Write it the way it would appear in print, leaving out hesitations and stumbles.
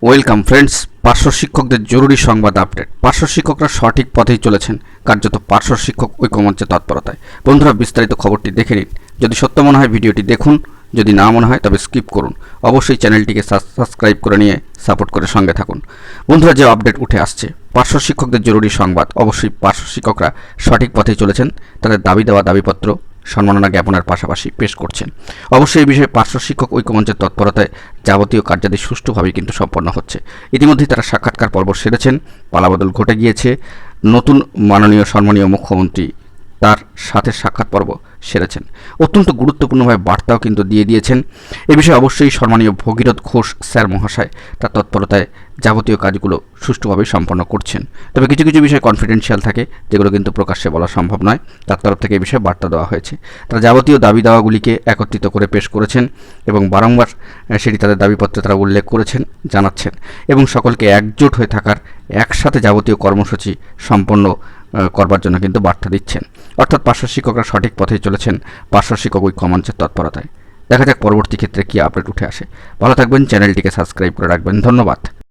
Welcome friends. পার্শ্ব শিক্ষকদের জরুরি সংবাদ আপডেট। পার্শ্ব শিক্ষকরা সঠিক পথেই চলেছেন, কার্যত পার্শ্ব শিক্ষক ঐক্যমঞ্চে তৎপরতায়। বন্ধুরা, বিস্তারিত খবরটি দেখে নিন। যদি সত্য মনে হয় ভিডিওটি দেখুন, যদি না মনে হয় তবে স্কিপ করুন। অবশ্যই চ্যানেলটিকে সাবস্ক্রাইব করে নিয়ে সাপোর্ট করে সঙ্গে থাকুন। বন্ধুরা, যে আপডেট উঠে আসছে, পার্শ্ব শিক্ষকদের জরুরি সংবাদ। অবশ্যই পার্শ্ব শিক্ষকরা সঠিক পথেই চলেছেন, তাদের দাবি দেওয়া দাবিপত্র সম্মাননা জ্ঞাপনের পাশাপাশি পেশ করছেন। অবশ্যই এই বিষয়ে পার্শ্ব শিক্ষক ঐক্যমঞ্চের তৎপরতায় যাবতীয় কার্যাদি সুষ্ঠুভাবেই কিন্তু সম্পন্ন হচ্ছে। ইতিমধ্যেই তারা সাক্ষাৎকার পর্ব সেরেছেন, পালাবদল ঘটে গিয়েছে। নতুন মাননীয় সম্মানীয় মুখ্যমন্ত্রী তার সাথে সাক্ষাৎ পর্ব সেরেছেন। অত্যন্ত গুরুত্বপূর্ণভাবে বার্তাও কিন্তু দিয়ে দিয়েছেন। এ বিষয়ে অবশ্যই সম্মানীয় ভগীরথ ঘোষ স্যার মহাশয় তার তৎপরতায় যাবতীয় কাজগুলো সুষ্ঠুভাবে সম্পন্ন করছেন। তবে কিছু কিছু বিষয় কনফিডেন্সিয়াল থাকে, যেগুলো কিন্তু প্রকাশ্যে বলা সম্ভব নয়। তার তরফ থেকে এই বিষয়ে বার্তা দেওয়া হয়েছে। তারা যাবতীয় দাবি দাওয়াগুলিকে একত্রিত করে পেশ করেছেন এবং বারংবার সেটি তাদের দাবিপত্রে তারা উল্লেখ করেছেন, জানাচ্ছেন এবং সকলকে একজোট হয়ে থাকার, একসাথে যাবতীয় কর্মসূচি সম্পন্ন করবার জন্য কিন্তু বার্তা দিচ্ছেন। অর্থাৎ পার্শ্ব শিক্ষকরা সঠিক পথেই চলেছেন পার্শ্ব শিক্ষক ঐক্যমঞ্চের তৎপরতায়। দেখা যাক পরবর্তী ক্ষেত্রে কী আপডেট উঠে আসে। ভালো থাকবেন, চ্যানেলটিকে সাবস্ক্রাইব করে রাখবেন। ধন্যবাদ।